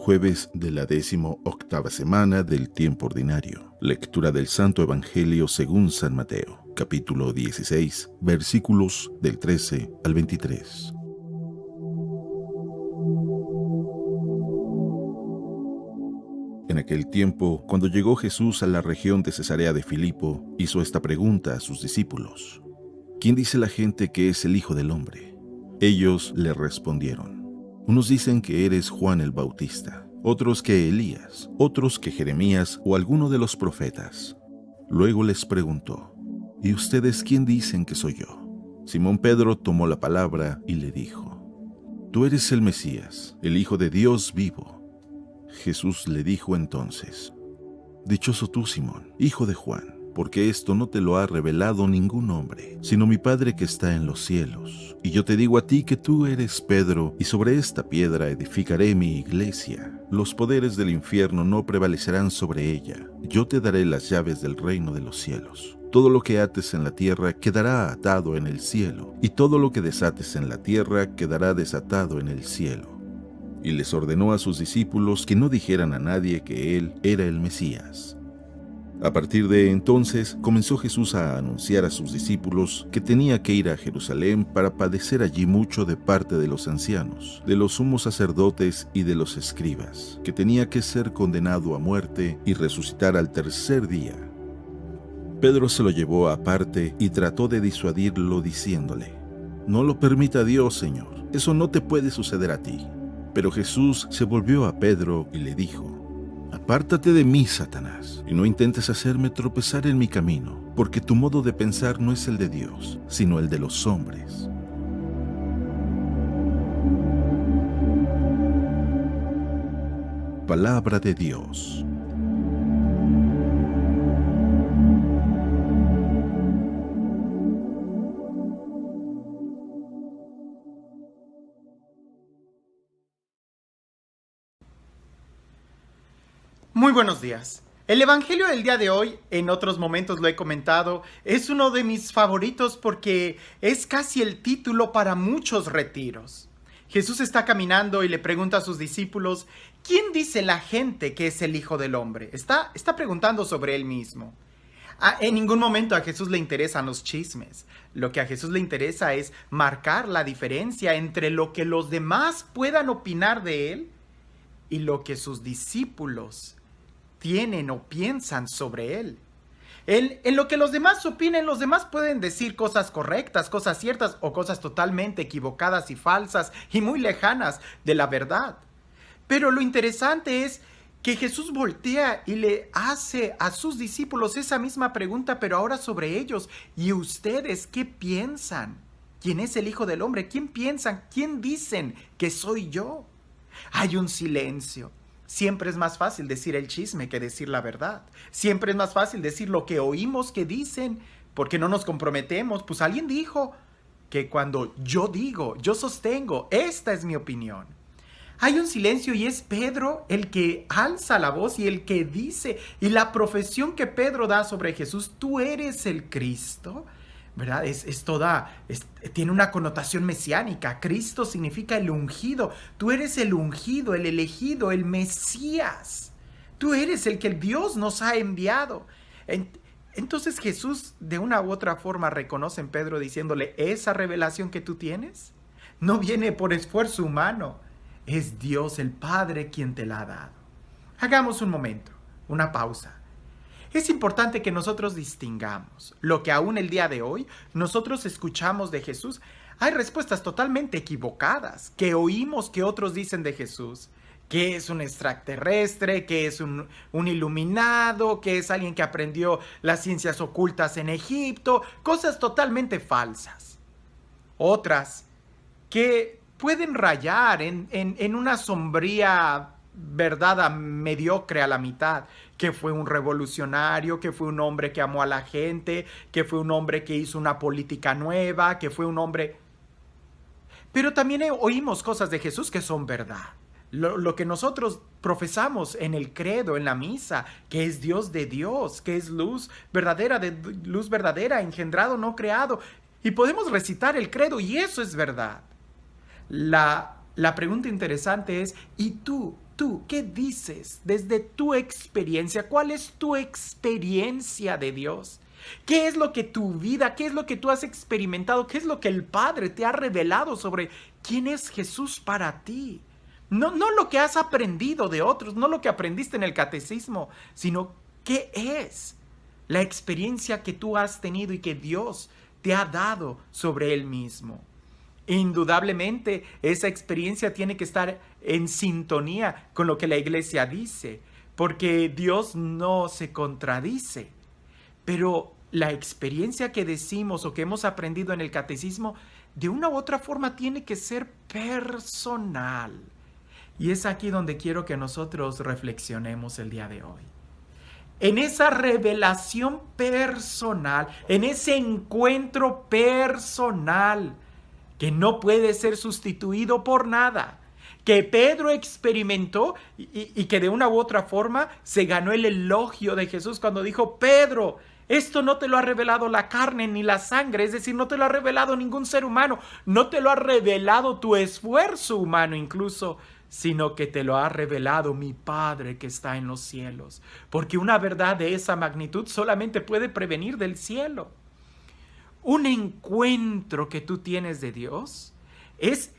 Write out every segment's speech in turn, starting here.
Jueves de la 18ª semana del tiempo ordinario. Lectura del Santo Evangelio según San Mateo, capítulo 16, versículos del 13 al 23. En aquel tiempo, cuando llegó Jesús a la región de Cesarea de Filipo, hizo esta pregunta a sus discípulos: ¿Quién dice la gente que es el Hijo del Hombre? Ellos le respondieron: unos dicen que eres Juan el Bautista, otros que Elías, otros que Jeremías o alguno de los profetas. Luego les preguntó: ¿y ustedes quién dicen que soy yo? Simón Pedro tomó la palabra y le dijo: tú eres el Mesías, el Hijo de Dios vivo. Jesús le dijo entonces: dichoso tú, Simón, hijo de Juan, porque esto no te lo ha revelado ningún hombre, sino mi Padre que está en los cielos. Y yo te digo a ti que tú eres Pedro, y sobre esta piedra edificaré mi iglesia. Los poderes del infierno no prevalecerán sobre ella. Yo te daré las llaves del reino de los cielos. Todo lo que ates en la tierra quedará atado en el cielo, y todo lo que desates en la tierra quedará desatado en el cielo. Y les ordenó a sus discípulos que no dijeran a nadie que él era el Mesías. A partir de entonces comenzó Jesús a anunciar a sus discípulos que tenía que ir a Jerusalén para padecer allí mucho de parte de los ancianos, de los sumos sacerdotes y de los escribas, que tenía que ser condenado a muerte y resucitar al tercer día. Pedro se lo llevó aparte y trató de disuadirlo diciéndole: no lo permita Dios, Señor, eso no te puede suceder a ti. Pero Jesús se volvió a Pedro y le dijo: apártate de mí, Satanás, y no intentes hacerme tropezar en mi camino, porque tu modo de pensar no es el de Dios, sino el de los hombres. Palabra de Dios. Muy buenos días. El Evangelio del día de hoy, en otros momentos lo he comentado, es uno de mis favoritos porque es casi el título para muchos retiros. Jesús está caminando y le pregunta a sus discípulos: ¿quién dice la gente que es el Hijo del Hombre? Está preguntando sobre él mismo. En ningún momento a Jesús le interesan los chismes. Lo que a Jesús le interesa es marcar la diferencia entre lo que los demás puedan opinar de él y lo que sus discípulos tienen o piensan sobre él. En lo que los demás opinen, los demás pueden decir cosas correctas, cosas ciertas o cosas totalmente equivocadas y falsas y muy lejanas de la verdad. Pero lo interesante es que Jesús voltea y le hace a sus discípulos esa misma pregunta, pero ahora sobre ellos. ¿Y ustedes qué piensan? ¿Quién es el Hijo del Hombre? ¿Quién piensan? ¿Quién dicen que soy yo? Hay un silencio. Siempre es más fácil decir el chisme que decir la verdad. Siempre es más fácil decir lo que oímos que dicen, porque no nos comprometemos. Pues alguien dijo que cuando yo digo, yo sostengo, esta es mi opinión. Hay un silencio y es Pedro el que alza la voz y el que dice, y la profesión que Pedro da sobre Jesús: tú eres el Cristo, ¿verdad? Tiene una connotación mesiánica. Cristo significa el ungido. Tú eres el ungido, el elegido, el Mesías. Tú eres el que Dios nos ha enviado. Entonces Jesús de una u otra forma reconoce en Pedro diciéndole: esa revelación que tú tienes no viene por esfuerzo humano. Es Dios el Padre quien te la ha dado. Hagamos un momento, una pausa. Es importante que nosotros distingamos lo que aún el día de hoy nosotros escuchamos de Jesús. Hay respuestas totalmente equivocadas que oímos que otros dicen de Jesús: que es un extraterrestre, que es un iluminado, que es alguien que aprendió las ciencias ocultas en Egipto, cosas totalmente falsas. Otras que pueden rayar en una sombría verdad mediocre a la mitad, que fue un revolucionario, que fue un hombre que amó a la gente, que fue un hombre que hizo una política nueva, que fue un hombre... Pero también oímos cosas de Jesús que son verdad. Lo que nosotros profesamos en el credo, en la misa, que es Dios de Dios, que es luz verdadera, engendrado, no creado. Y podemos recitar el credo y eso es verdad. La pregunta interesante es: ¿y tú tú, ¿qué dices desde tu experiencia? ¿Cuál es tu experiencia de Dios? ¿Qué es lo que tu vida, qué es lo que tú has experimentado? ¿Qué es lo que el Padre te ha revelado sobre quién es Jesús para ti? No lo que has aprendido de otros, no lo que aprendiste en el catecismo, sino qué es la experiencia que tú has tenido y que Dios te ha dado sobre Él mismo. Indudablemente, esa experiencia tiene que estar en sintonía con lo que la iglesia dice, porque Dios no se contradice. Pero la experiencia que decimos o que hemos aprendido en el catecismo, de una u otra forma tiene que ser personal. Y es aquí donde quiero que nosotros reflexionemos el día de hoy. En esa revelación personal, en ese encuentro personal, que no puede ser sustituido por nada, que Pedro experimentó y que de una u otra forma se ganó el elogio de Jesús cuando dijo: Pedro, esto no te lo ha revelado la carne ni la sangre, es decir, no te lo ha revelado ningún ser humano, no te lo ha revelado tu esfuerzo humano incluso, sino que te lo ha revelado mi Padre que está en los cielos, porque una verdad de esa magnitud solamente puede prevenir del cielo. Un encuentro que tú tienes de Dios es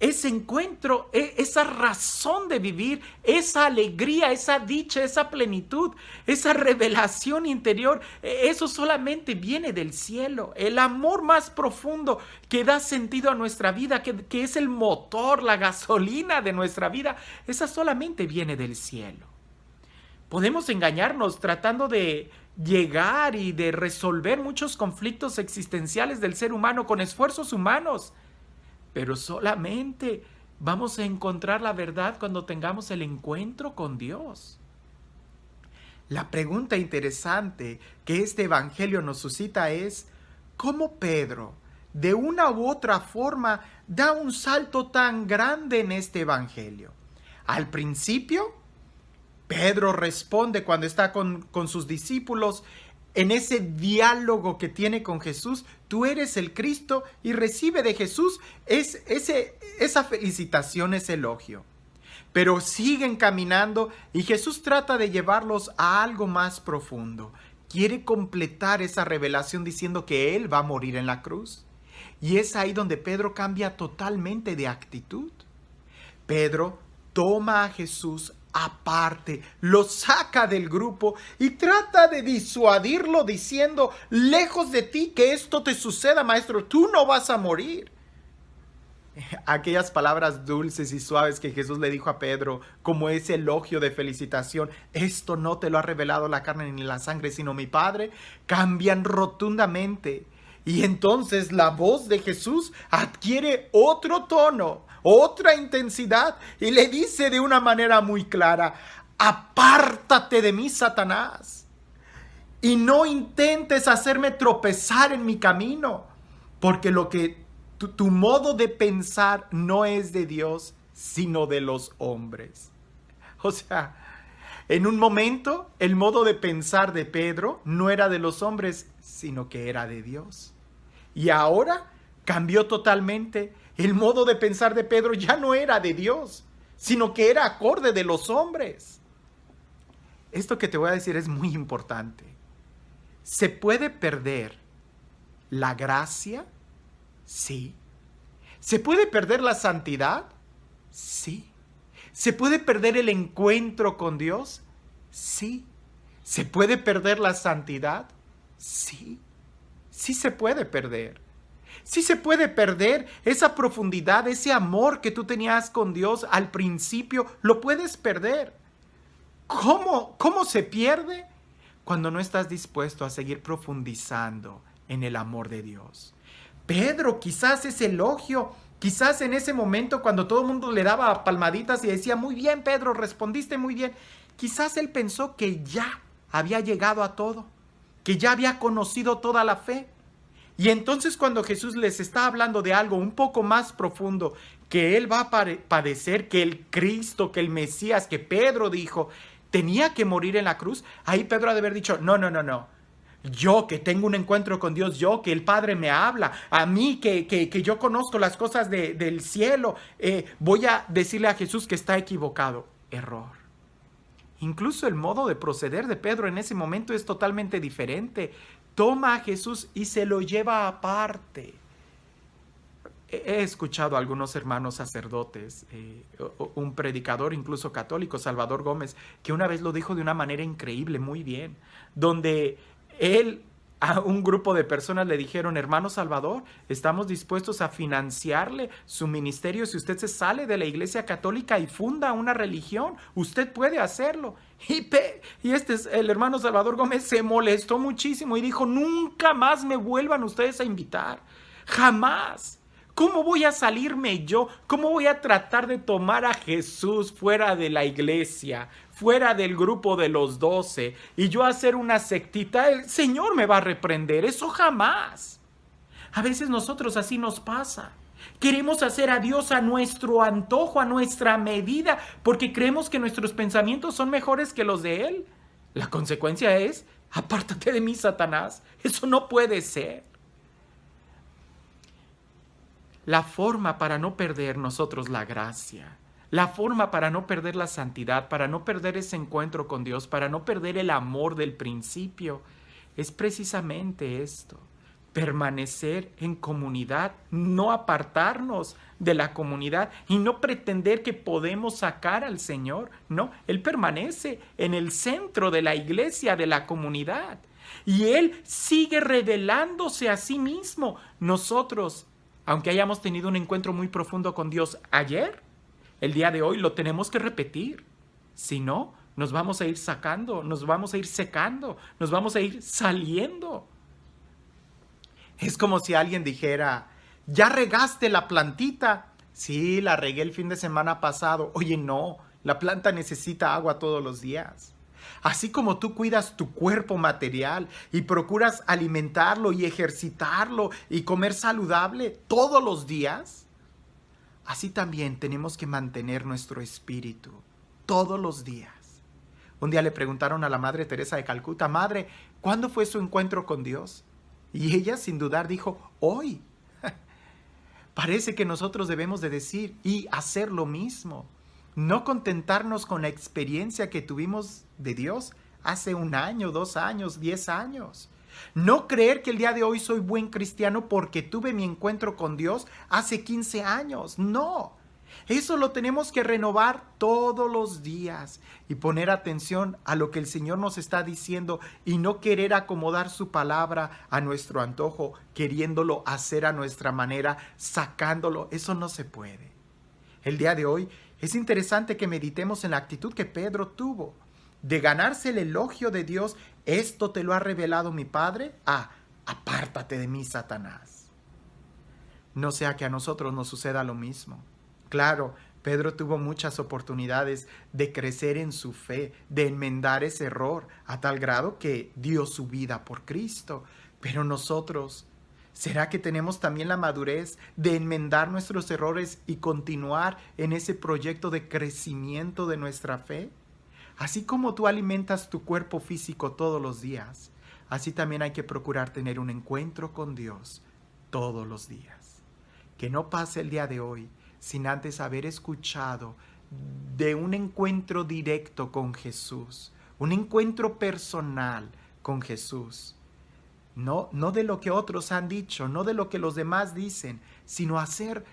ese encuentro, esa razón de vivir, esa alegría, esa dicha, esa plenitud, esa revelación interior. Eso solamente viene del cielo. El amor más profundo que da sentido a nuestra vida, que es el motor, la gasolina de nuestra vida, esa solamente viene del cielo. Podemos engañarnos tratando de llegar y de resolver muchos conflictos existenciales del ser humano con esfuerzos humanos, pero solamente vamos a encontrar la verdad cuando tengamos el encuentro con Dios. La pregunta interesante que este evangelio nos suscita es: ¿cómo Pedro, de una u otra forma, da un salto tan grande en este evangelio? Al principio, Pedro responde cuando está con sus discípulos en ese diálogo que tiene con Jesús: tú eres el Cristo, y recibe de Jesús esa felicitación, ese elogio. Pero siguen caminando y Jesús trata de llevarlos a algo más profundo. Quiere completar esa revelación diciendo que Él va a morir en la cruz. Y es ahí donde Pedro cambia totalmente de actitud. Pedro toma a Jesús aparte, lo saca del grupo y trata de disuadirlo diciendo: lejos de ti que esto te suceda, maestro, tú no vas a morir. Aquellas palabras dulces y suaves que Jesús le dijo a Pedro como ese elogio de felicitación: esto no te lo ha revelado la carne ni la sangre, sino mi Padre, cambian rotundamente. Y entonces la voz de Jesús adquiere otro tono, otra intensidad, y le dice de una manera muy clara: apártate de mí, Satanás, y no intentes hacerme tropezar en mi camino, porque lo que tu modo de pensar no es de Dios, sino de los hombres. O sea, en un momento el modo de pensar de Pedro no era de los hombres, sino que era de Dios. Y ahora cambió totalmente. El modo de pensar de Pedro ya no era de Dios, sino que era acorde de los hombres. Esto que te voy a decir es muy importante. ¿Se puede perder la gracia? Sí. ¿Se puede perder la santidad? Sí. ¿Se puede perder el encuentro con Dios? Sí. ¿Se puede perder la santidad? Sí. Sí se puede perder. Sí se puede perder esa profundidad, ese amor que tú tenías con Dios al principio, lo puedes perder. ¿Cómo se pierde? Cuando no estás dispuesto a seguir profundizando en el amor de Dios. Pedro, quizás ese elogio, quizás en ese momento cuando todo el mundo le daba palmaditas y decía: muy bien, Pedro, respondiste muy bien. Quizás él pensó que ya había llegado a todo, que ya había conocido toda la fe. Y entonces cuando Jesús les está hablando de algo un poco más profundo, que Él va a padecer, que el Cristo, que el Mesías, que Pedro dijo, tenía que morir en la cruz, ahí Pedro ha de haber dicho: no. Yo que tengo un encuentro con Dios, yo que el Padre me habla, a mí que yo conozco las cosas del cielo, voy a decirle a Jesús que está equivocado. error. Incluso el modo de proceder de Pedro en ese momento es totalmente diferente. Toma a Jesús y se lo lleva aparte. He escuchado a algunos hermanos sacerdotes, un predicador incluso católico, Salvador Gómez, que una vez lo dijo de una manera increíble, muy bien, donde a un grupo de personas le dijeron: hermano Salvador, estamos dispuestos a financiarle su ministerio si usted se sale de la Iglesia Católica y funda una religión, usted puede hacerlo. Y el hermano Salvador Gómez se molestó muchísimo y dijo: nunca más me vuelvan ustedes a invitar, jamás. ¿Cómo voy a salirme yo? ¿Cómo voy a tratar de tomar a Jesús fuera de la iglesia, fuera del grupo de los 12 y yo hacer una sectita? El Señor me va a reprender, eso jamás. A veces nosotros así nos pasa. Queremos hacer a Dios a nuestro antojo, a nuestra medida, porque creemos que nuestros pensamientos son mejores que los de Él. La consecuencia es: apártate de mí, Satanás. Eso no puede ser. La forma para no perder nosotros la gracia, la forma para no perder la santidad, para no perder ese encuentro con Dios, para no perder el amor del principio, es precisamente esto: permanecer en comunidad, no apartarnos de la comunidad y no pretender que podemos sacar al Señor. No, Él permanece en el centro de la iglesia, de la comunidad, y Él sigue revelándose a sí mismo. Nosotros, aunque hayamos tenido un encuentro muy profundo con Dios ayer, el día de hoy lo tenemos que repetir. Si no, nos vamos a ir sacando, nos vamos a ir secando, nos vamos a ir saliendo. Es como si alguien dijera: ¿ya regaste la plantita? Sí, la regué el fin de semana pasado. Oye, no, la planta necesita agua todos los días. Así como tú cuidas tu cuerpo material y procuras alimentarlo y ejercitarlo y comer saludable todos los días, así también tenemos que mantener nuestro espíritu todos los días. Un día le preguntaron a la Madre Teresa de Calcuta: Madre, ¿cuándo fue su encuentro con Dios? Y ella sin dudar dijo: hoy. Parece que nosotros debemos de decir y hacer lo mismo. No contentarnos con la experiencia que tuvimos de Dios hace 1 año, 2 años, 10 años. No creer que el día de hoy soy buen cristiano porque tuve mi encuentro con Dios hace 15 años. No, eso lo tenemos que renovar todos los días y poner atención a lo que el Señor nos está diciendo y no querer acomodar su palabra a nuestro antojo, queriéndolo hacer a nuestra manera, sacándolo. Eso no se puede. El día de hoy es interesante que meditemos en la actitud que Pedro tuvo de ganarse el elogio de Dios. ¿Esto te lo ha revelado mi Padre? Apártate de mí, Satanás. No sea que a nosotros nos suceda lo mismo. Claro, Pedro tuvo muchas oportunidades de crecer en su fe, de enmendar ese error, a tal grado que dio su vida por Cristo. Pero nosotros, ¿será que tenemos también la madurez de enmendar nuestros errores y continuar en ese proyecto de crecimiento de nuestra fe? Así como tú alimentas tu cuerpo físico todos los días, así también hay que procurar tener un encuentro con Dios todos los días. Que no pase el día de hoy sin antes haber escuchado de un encuentro directo con Jesús, un encuentro personal con Jesús. No de lo que otros han dicho, no de lo que los demás dicen, sino hacer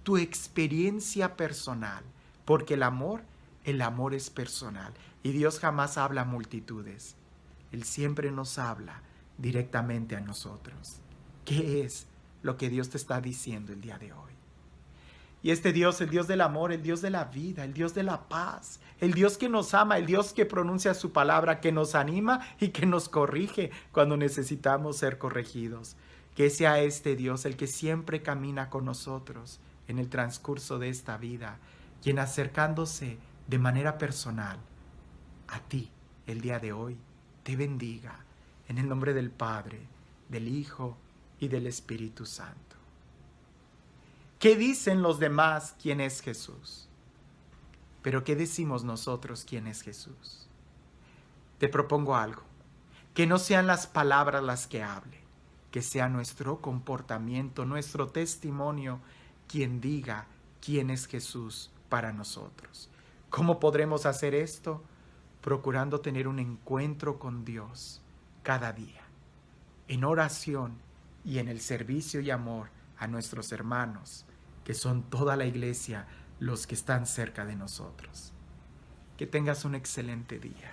tu experiencia personal, porque el amor es personal y Dios jamás habla a multitudes. Él siempre nos habla directamente a nosotros. ¿Qué es lo que Dios te está diciendo el día de hoy? Y este Dios, el Dios del amor, el Dios de la vida, el Dios de la paz, el Dios que nos ama, el Dios que pronuncia su palabra, que nos anima y que nos corrige cuando necesitamos ser corregidos. Que sea este Dios el que siempre camina con nosotros en el transcurso de esta vida, quien acercándose de manera personal a ti el día de hoy, te bendiga en el nombre del Padre, del Hijo y del Espíritu Santo. ¿Qué dicen los demás quién es Jesús? Pero ¿qué decimos nosotros quién es Jesús? Te propongo algo: que no sean las palabras las que hable, que sea nuestro comportamiento, nuestro testimonio, quien diga quién es Jesús para nosotros. ¿Cómo podremos hacer esto? Procurando tener un encuentro con Dios cada día, en oración y en el servicio y amor a nuestros hermanos, que son toda la iglesia, los que están cerca de nosotros. Que tengas un excelente día.